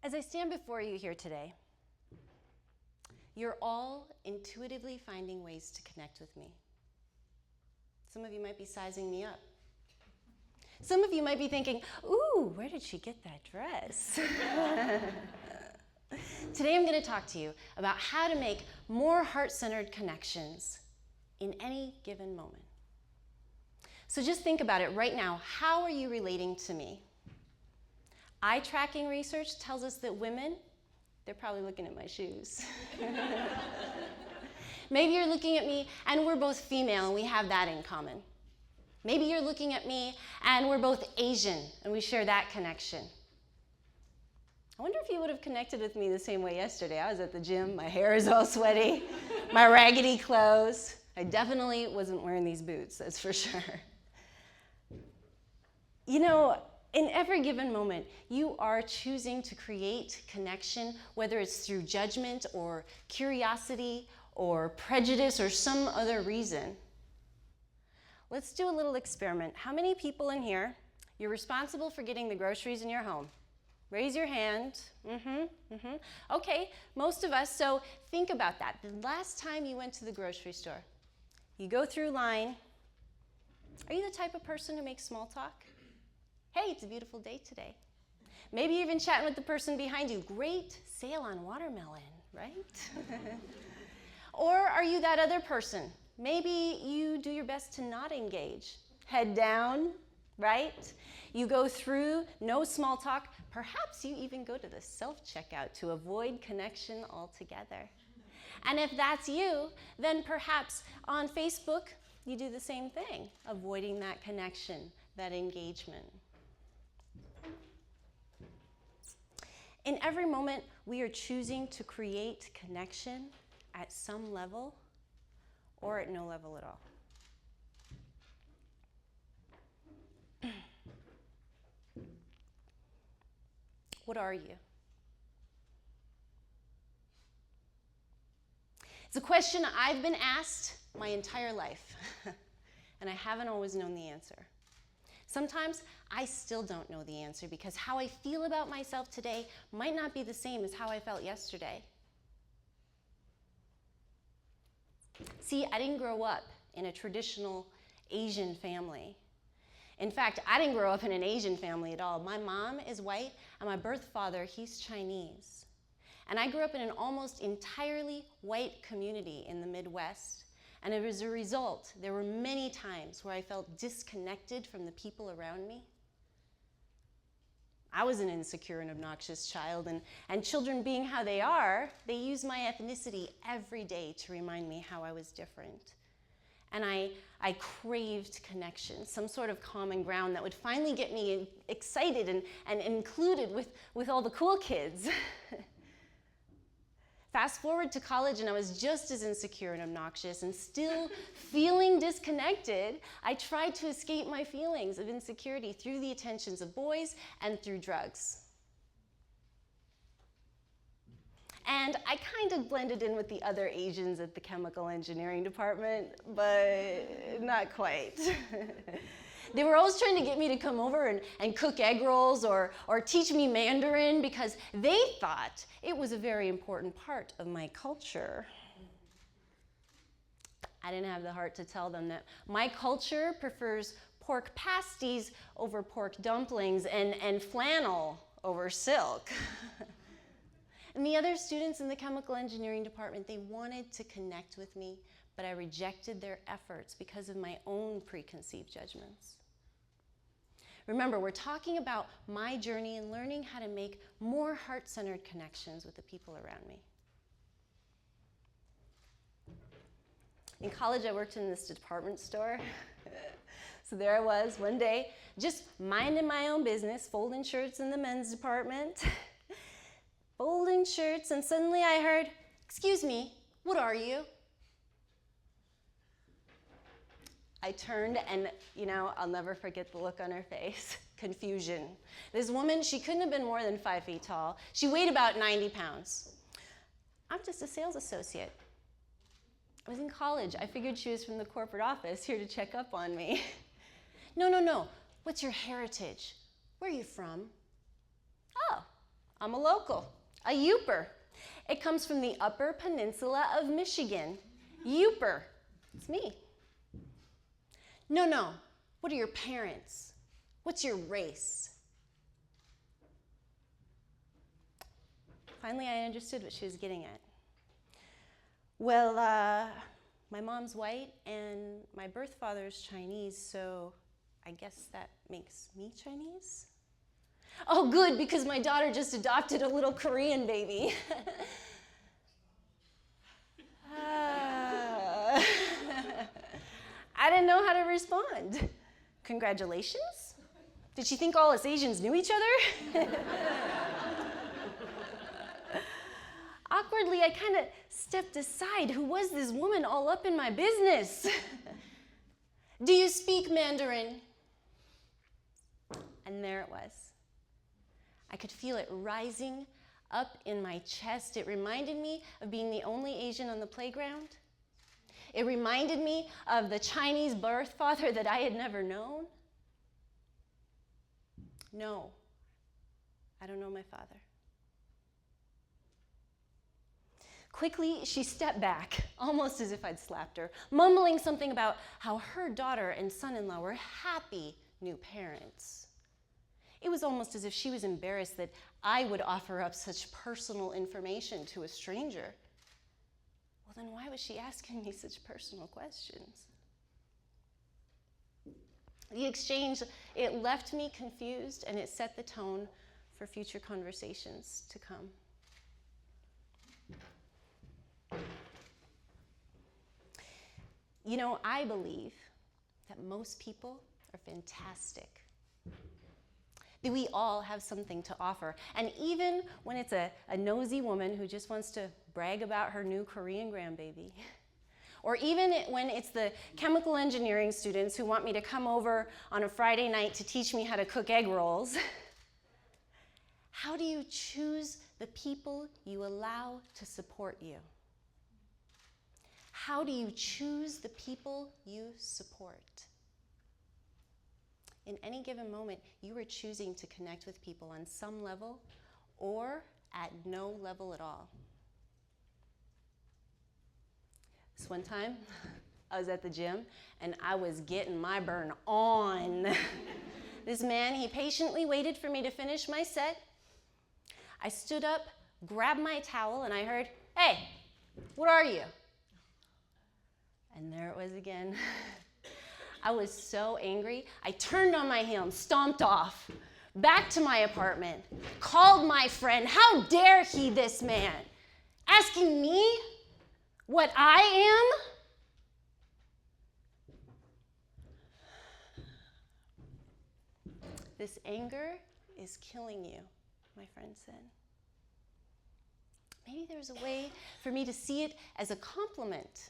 As I stand before you here today, you're all intuitively finding ways to connect with me. Some of you might be sizing me up. Some of you might be thinking, ooh, where did she get that dress? Today I'm going to talk to you about how to make more heart-centered connections in any given moment. So just think about it right now. How are you relating to me? Eye tracking research tells us that women, they're probably looking at my shoes. Maybe you're looking at me and we're both female and we have that in common. Maybe you're looking at me and we're both Asian and we share that connection. I wonder if you would have connected with me the same way yesterday. I was at the gym, my hair is all sweaty, my raggedy clothes. I definitely wasn't wearing these boots, that's for sure. You know, in every given moment, you are choosing to create connection, whether it's through judgment or curiosity or prejudice or some other reason. Let's do a little experiment. How many people in here, you're responsible for getting the groceries in your home? Raise your hand. Okay, most of us, so think about that. The last time you went to the grocery store, you go through line. Are you the type of person who makes small talk? Hey, it's a beautiful day today. Maybe you're even chatting with the person behind you. Great sale on watermelon, right? Or are you that other person? Maybe you do your best to not engage. Head down, right? You go through, no small talk. Perhaps you even go to the self-checkout to avoid connection altogether. And if that's you, then perhaps on Facebook, you do the same thing, avoiding that connection, that engagement. In every moment, we are choosing to create connection at some level or at no level at all. What are you? It's a question I've been asked my entire life, and I haven't always known the answer. Sometimes I still don't know the answer because how I feel about myself today might not be the same as how I felt yesterday. See, I didn't grow up in a traditional Asian family. In fact, I didn't grow up in an Asian family at all. My mom is white, and my birth father, he's Chinese. And I grew up in an almost entirely white community in the Midwest. And as a result, there were many times where I felt disconnected from the people around me. I was an insecure and obnoxious child, and children being how they are, they use my ethnicity every day to remind me how I was different. And I craved connection, some sort of common ground that would finally get me excited and included with all the cool kids. Fast forward to college and I was just as insecure and obnoxious and still feeling disconnected. I tried to escape my feelings of insecurity through the attentions of boys and through drugs. And I kind of blended in with the other Asians at the chemical engineering department, but not quite. They were always trying to get me to come over and cook egg rolls or teach me Mandarin because they thought it was a very important part of my culture. I didn't have the heart to tell them that my culture prefers pork pasties over pork dumplings and flannel over silk. And the other students in the chemical engineering department, they wanted to connect with me, but I rejected their efforts because of my own preconceived judgments. Remember, we're talking about my journey in learning how to make more heart-centered connections with the people around me. In college, I worked in this department store. So there I was one day, just minding my own business, folding shirts in the men's department, folding shirts, and suddenly I heard, "Excuse me, what are you?" I turned and, I'll never forget the look on her face. Confusion. This woman, she couldn't have been more than 5 feet tall. She weighed about 90 pounds. I'm just a sales associate. I was in college. I figured she was from the corporate office here to check up on me. No. What's your heritage? Where are you from? Oh, I'm a local, a Youper. It comes from the Upper Peninsula of Michigan. Youper. It's me. No. What are your parents? What's your race? Finally, I understood what she was getting at. Well, my mom's white and my birth father's Chinese, so I guess that makes me Chinese? Oh, good, because my daughter just adopted a little Korean baby. I didn't know how to respond. Congratulations? Did she think all us Asians knew each other? Awkwardly, I kind of stepped aside. Who was this woman all up in my business? Do you speak Mandarin? And there it was. I could feel it rising up in my chest. It reminded me of being the only Asian on the playground. It reminded me of the Chinese birth father that I had never known. No, I don't know my father. Quickly, she stepped back, almost as if I'd slapped her, mumbling something about how her daughter and son-in-law were happy new parents. It was almost as if she was embarrassed that I would offer up such personal information to a stranger. Well, then why was she asking me such personal questions? The exchange, it left me confused, and it set the tone for future conversations to come. You know, I believe that most people are fantastic, that we all have something to offer. And even when it's a nosy woman who just wants to brag about her new Korean grandbaby, or even when it's the chemical engineering students who want me to come over on a Friday night to teach me how to cook egg rolls, how do you choose the people you allow to support you? How do you choose the people you support? In any given moment, you are choosing to connect with people on some level or at no level at all. This one time, I was at the gym and I was getting my burn on. This man, he patiently waited for me to finish my set. I stood up, grabbed my towel, and I heard, "Hey, what are you?" And there it was again. I was so angry, I turned on my heel and stomped off, back to my apartment, called my friend. How dare he, this man, asking me what I am? This anger is killing you, my friend said. Maybe there's a way for me to see it as a compliment.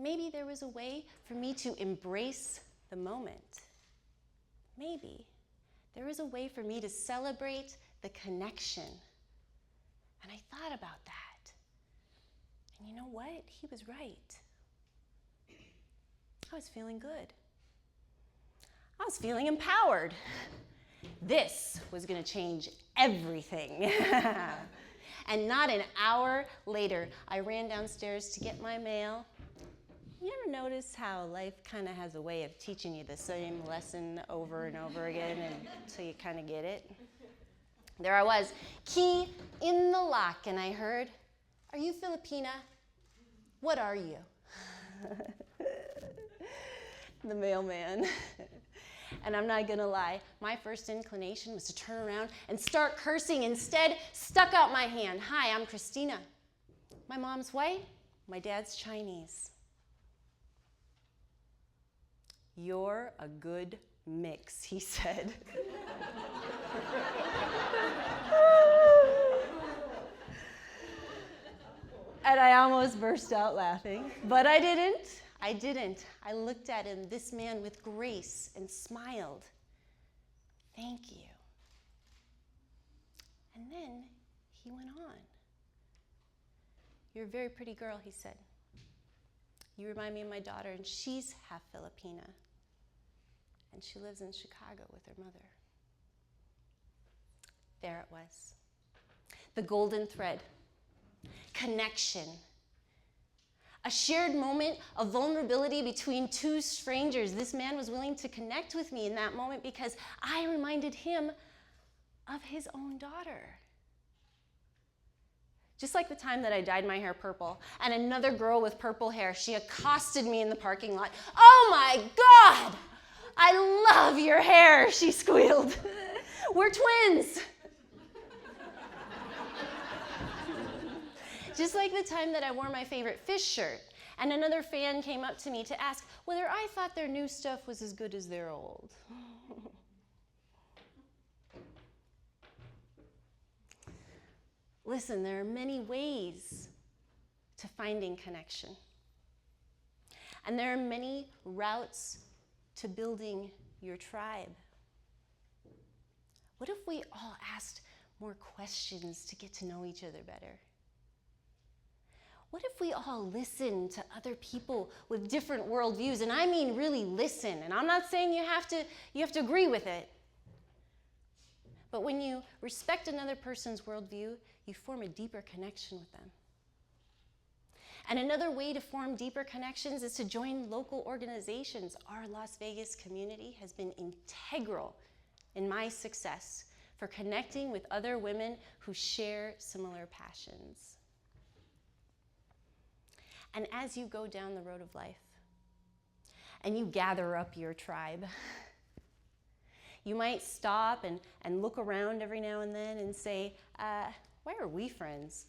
Maybe there was a way for me to embrace the moment. Maybe there was a way for me to celebrate the connection. And I thought about that. And you know what? He was right. I was feeling good. I was feeling empowered. This was going to change everything. And not an hour later, I ran downstairs to get my mail. You ever notice how life kind of has a way of teaching you the same lesson over and over again until you kind of get it? There I was, key in the lock, and I heard, "Are you Filipina? What are you?" The mailman. And I'm not gonna lie, my first inclination was to turn around and start cursing. Instead, stuck out my hand. "Hi, I'm Christina. My mom's white, my dad's Chinese." "You're a good mix," he said. And I almost burst out laughing, but I didn't. I looked at him, this man, with grace and smiled. "Thank you." And then he went on. "You're a very pretty girl," he said. "You remind me of my daughter, and she's half Filipina. And she lives in Chicago with her mother." there it was. The golden thread. Connection. A shared moment of vulnerability between two strangers. This man was willing to connect with me in that moment because I reminded him of his own daughter. Just like the time that I dyed my hair purple, and another girl with purple hair, she accosted me in the parking lot. "Oh my God, I love your hair," she squealed. "We're twins." Just like the time that I wore my favorite Fish shirt, and another fan came up to me to ask whether I thought their new stuff was as good as their old. Listen, there are many ways to finding connection. And there are many routes to building your tribe. What if we all asked more questions to get to know each other better? What if we all listen to other people with different worldviews? And I mean really listen. And I'm not saying you have to agree with it. But when you respect another person's worldview, you form a deeper connection with them. And another way to form deeper connections is to join local organizations. Our Las Vegas community has been integral in my success for connecting with other women who share similar passions. And as you go down the road of life and you gather up your tribe, you might stop and look around every now and then and say, why are we friends?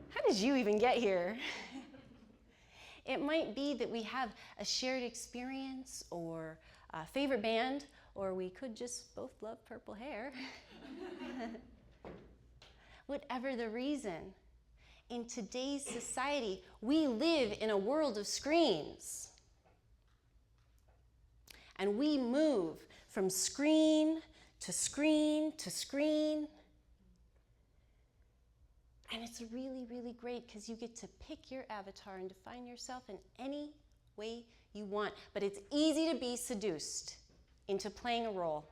How did you even get here? It might be that we have a shared experience or a favorite band, or we could just both love purple hair. Whatever the reason, in today's society, we live in a world of screens. And we move from screen to screen to screen. And it's really, really great because you get to pick your avatar and define yourself in any way you want. But it's easy to be seduced into playing a role,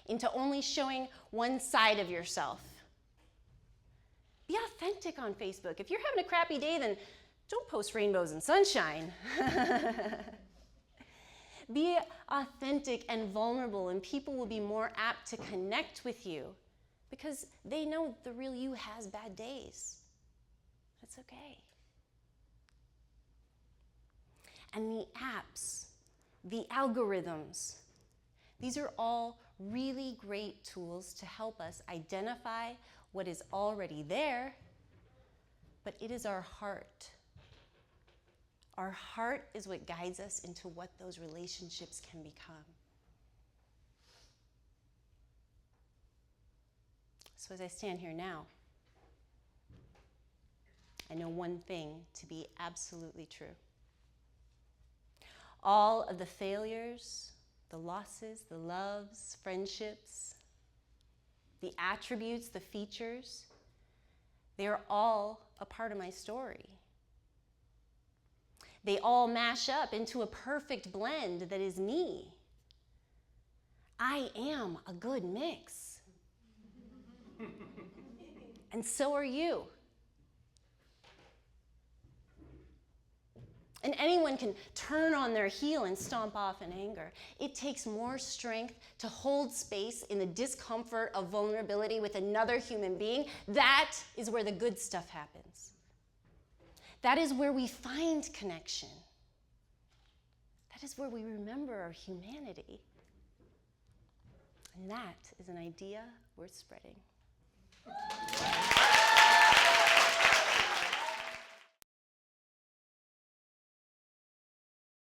into only showing one side of yourself. Be authentic on Facebook. If you're having a crappy day, then don't post rainbows and sunshine. Be authentic and vulnerable, and people will be more apt to connect with you because they know the real you has bad days. That's okay. And the apps, the algorithms, these are all really great tools to help us identify what is already there, but it is our heart. Our heart is what guides us into what those relationships can become. So as I stand here now, I know one thing to be absolutely true. All of the failures, the losses, the loves, friendships, the attributes, the features, they are all a part of my story. They all mash up into a perfect blend that is me. I am a good mix. And so are you. And anyone can turn on their heel and stomp off in anger. It takes more strength to hold space in the discomfort of vulnerability with another human being. That is where the good stuff happens. That is where we find connection. That is where we remember our humanity. And that is an idea worth spreading.